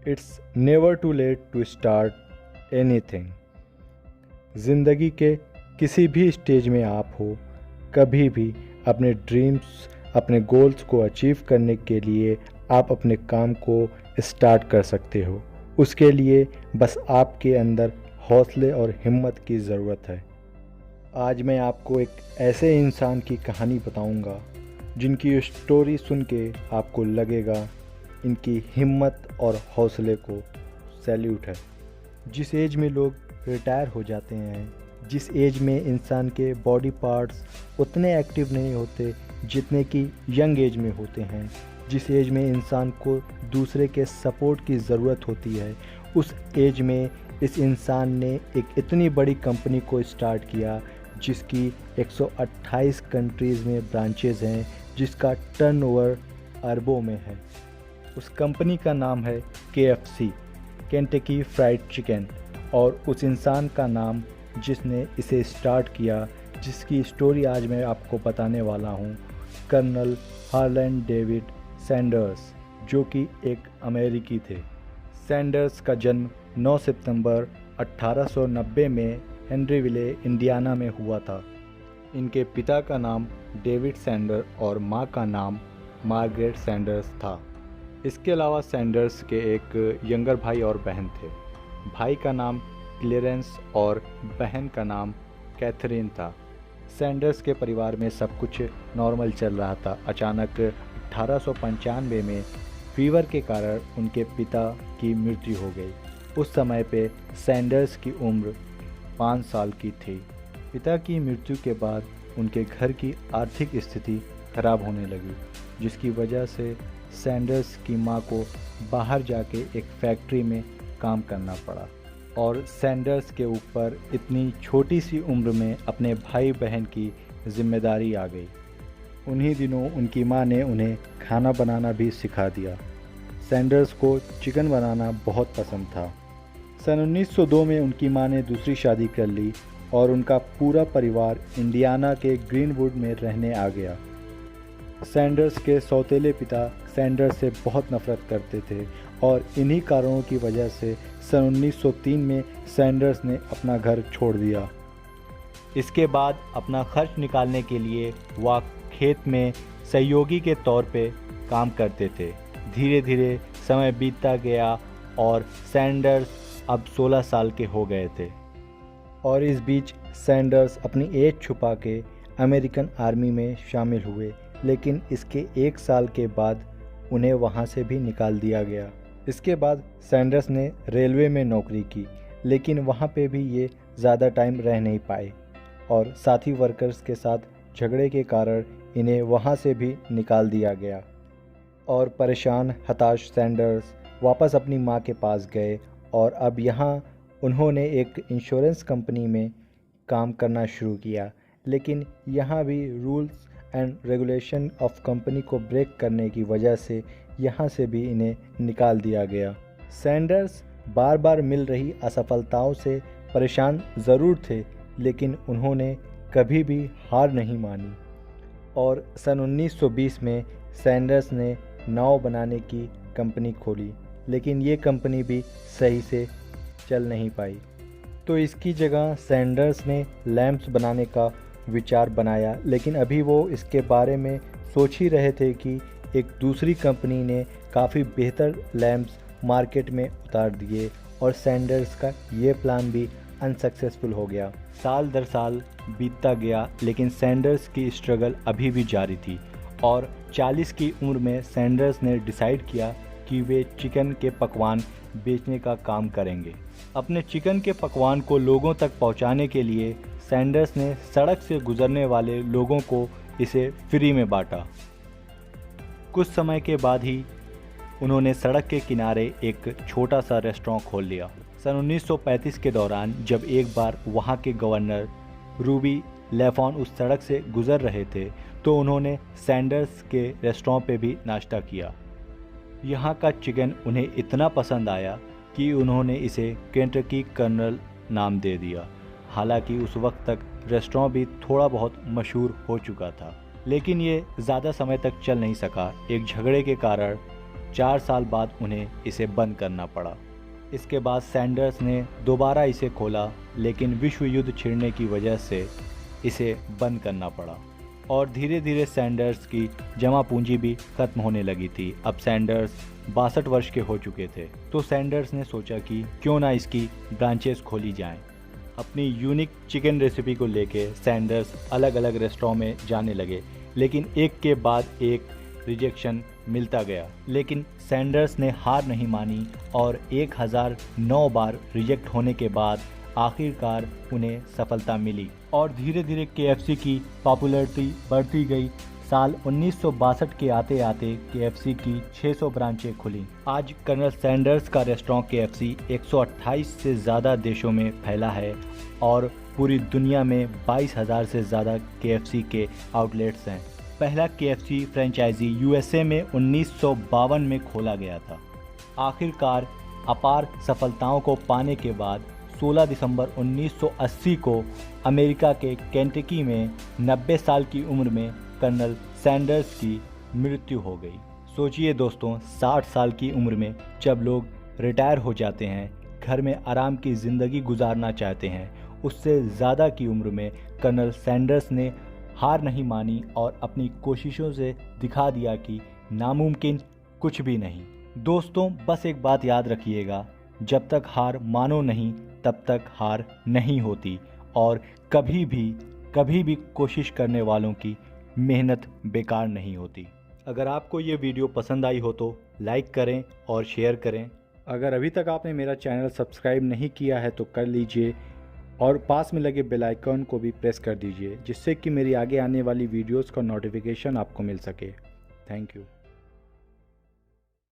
It's never too late to start anything. ज़िंदगी के किसी भी स्टेज में आप हो, कभी भी अपने ड्रीम्स, अपने गोल्स को अचीव करने के लिए आप अपने काम को स्टार्ट कर सकते हो। उसके लिए बस आपके अंदर हौसले और हिम्मत की ज़रूरत है। आज मैं आपको एक ऐसे इंसान की कहानी बताऊंगा जिनकी स्टोरी सुन के आपको लगेगा इनकी हिम्मत और हौसले को सैल्यूट है। जिस एज में लोग रिटायर हो जाते हैं, जिस एज में इंसान के बॉडी पार्ट्स उतने एक्टिव नहीं होते जितने कि यंग एज में होते हैं, जिस एज में इंसान को दूसरे के सपोर्ट की ज़रूरत होती है, उस एज में इस इंसान ने एक इतनी बड़ी कंपनी को स्टार्ट किया जिसकी 128 कंट्रीज़ में ब्रांचेज़ हैं, जिसका टर्नओवर अरबों में है। उस कंपनी का नाम है KFC, केंटकी फ्राइड चिकन। और उस इंसान का नाम जिसने इसे स्टार्ट किया, जिसकी स्टोरी आज मैं आपको बताने वाला हूँ, कर्नल हार्लैंड डेविड सैंडर्स, जो कि एक अमेरिकी थे। सैंडर्स का जन्म 9 सितंबर 1890 में हेनरीविले, इंडियाना में हुआ था। इनके पिता का नाम डेविड सैंडर और मां का नाम मार्गरेट सैंडर्स था। इसके अलावा सैंडर्स के एक यंगर भाई और बहन थे। भाई का नाम क्लेरेंस और बहन का नाम कैथरीन था। सैंडर्स के परिवार में सब कुछ नॉर्मल चल रहा था। अचानक 1895 में फीवर के कारण उनके पिता की मृत्यु हो गई। उस समय पे सैंडर्स की उम्र 5 साल की थी। पिता की मृत्यु के बाद उनके घर की आर्थिक स्थिति खराब होने लगी, जिसकी वजह से सैंडर्स की मां को बाहर जाके एक फैक्ट्री में काम करना पड़ा और सैंडर्स के ऊपर इतनी छोटी सी उम्र में अपने भाई बहन की जिम्मेदारी आ गई। उन्हीं दिनों उनकी मां ने उन्हें खाना बनाना भी सिखा दिया। सैंडर्स को चिकन बनाना बहुत पसंद था। सन 1902 में उनकी मां ने दूसरी शादी कर ली और उनका पूरा परिवार इंडियाना के ग्रीनवुड में रहने आ गया। सैंडर्स के सौतेले पिता सैंडर्स से बहुत नफरत करते थे और इन्हीं कारणों की वजह से सन 1903 में सैंडर्स ने अपना घर छोड़ दिया। इसके बाद अपना खर्च निकालने के लिए वह खेत में सहयोगी के तौर पे काम करते थे। धीरे धीरे समय बीतता गया और सैंडर्स अब 16 साल के हो गए थे और इस बीच सैंडर्स अपनी एज छुपा के अमेरिकन आर्मी में शामिल हुए, लेकिन इसके 1 साल के बाद उन्हें वहां से भी निकाल दिया गया। इसके बाद सैंडर्स ने रेलवे में नौकरी की, लेकिन वहां पे भी ये ज़्यादा टाइम रह नहीं पाए और साथी वर्कर्स के साथ झगड़े के कारण इन्हें वहां से भी निकाल दिया गया। और परेशान हताश सैंडर्स वापस अपनी मां के पास गए और अब यहाँ उन्होंने एक इंश्योरेंस कंपनी में काम करना शुरू किया, लेकिन यहाँ भी rules and regulation of company को ब्रेक करने की वजह से यहाँ से भी इन्हें निकाल दिया गया। सैंडर्स बार बार मिल रही असफलताओं से परेशान ज़रूर थे, लेकिन उन्होंने कभी भी हार नहीं मानी और सन 1920 में सैंडर्स ने नाव बनाने की कंपनी खोली, लेकिन ये कंपनी भी सही से चल नहीं पाई। तो इसकी जगह सैंडर्स ने लैंप्स बनाने का विचार बनाया, लेकिन अभी वो इसके बारे में सोच ही रहे थे कि एक दूसरी कंपनी ने काफ़ी बेहतर लैंप्स मार्केट में उतार दिए और सैंडर्स का ये प्लान भी अनसक्सेसफुल हो गया। साल दर साल बीतता गया, लेकिन सैंडर्स की स्ट्रगल अभी भी जारी थी और 40 की उम्र में सैंडर्स ने डिसाइड किया कि वे चिकन के पकवान बेचने का काम करेंगे। अपने चिकन के पकवान को लोगों तक पहुंचाने के लिए सैंडर्स ने सड़क से गुजरने वाले लोगों को इसे फ्री में बांटा। कुछ समय के बाद ही उन्होंने सड़क के किनारे एक छोटा सा रेस्टोरेंट खोल लिया। सन 1935 के दौरान जब एक बार वहाँ के गवर्नर रूबी लेफॉन उस सड़क से गुजर रहे थे, तो उन्होंने सैंडर्स के रेस्टोरेंट पे भी नाश्ता किया। यहाँ का चिकन उन्हें इतना पसंद आया कि उन्होंने इसे केंटकी कर्नल नाम दे दिया। हालांकि उस वक्त तक रेस्टोरेंट भी थोड़ा बहुत मशहूर हो चुका था, लेकिन ये ज़्यादा समय तक चल नहीं सका। एक झगड़े के कारण 4 साल बाद उन्हें इसे बंद करना पड़ा। इसके बाद सैंडर्स ने दोबारा इसे खोला, लेकिन विश्व युद्ध छिड़ने की वजह से इसे बंद करना पड़ा और धीरे धीरे सैंडर्स की जमा पूंजी भी खत्म होने लगी थी। अब सैंडर्स 62 वर्ष के हो चुके थे, तो सैंडर्स ने सोचा कि क्यों ना इसकी ब्रांचेस खोली जाएं। अपनी यूनिक चिकन रेसिपी को लेके सैंडर्स अलग अलग रेस्टोरेंट में जाने लगे, लेकिन एक के बाद एक रिजेक्शन मिलता गया। लेकिन सैंडर्स ने हार नहीं मानी और 1009 बार रिजेक्ट होने के बाद आखिरकार उन्हें सफलता मिली और धीरे धीरे KFC की पॉपुलैरिटी बढ़ती गई। साल 1962 के आते आते KFC की 600 ब्रांचें खुली। आज कर्नल सैंडर्स का रेस्टोरेंट KFC 128 से ज़्यादा देशों में फैला है और पूरी दुनिया में 22,000 से ज़्यादा KFC के आउटलेट्स हैं। पहला KFC फ्रेंचाइजी USA में 1952 में खोला गया था। आखिरकार अपार सफलताओं को पाने के बाद 16 दिसंबर 1980 को अमेरिका के केंटकी में 90 साल की उम्र में कर्नल सैंडर्स की मृत्यु हो गई। सोचिए दोस्तों, 60 साल की उम्र में जब लोग रिटायर हो जाते हैं, घर में आराम की ज़िंदगी गुजारना चाहते हैं, उससे ज़्यादा की उम्र में कर्नल सैंडर्स ने हार नहीं मानी और अपनी कोशिशों से दिखा दिया कि नामुमकिन कुछ भी नहीं। दोस्तों, बस एक बात याद रखिएगा, जब तक हार मानो नहीं तब तक हार नहीं होती और कभी भी कोशिश करने वालों की मेहनत बेकार नहीं होती। अगर आपको ये वीडियो पसंद आई हो तो लाइक करें और शेयर करें। अगर अभी तक आपने मेरा चैनल सब्सक्राइब नहीं किया है तो कर लीजिए और पास में लगे बेल आइकन को भी प्रेस कर दीजिए, जिससे कि मेरी आगे आने वाली वीडियोस का नोटिफिकेशन आपको मिल सके। Thank you.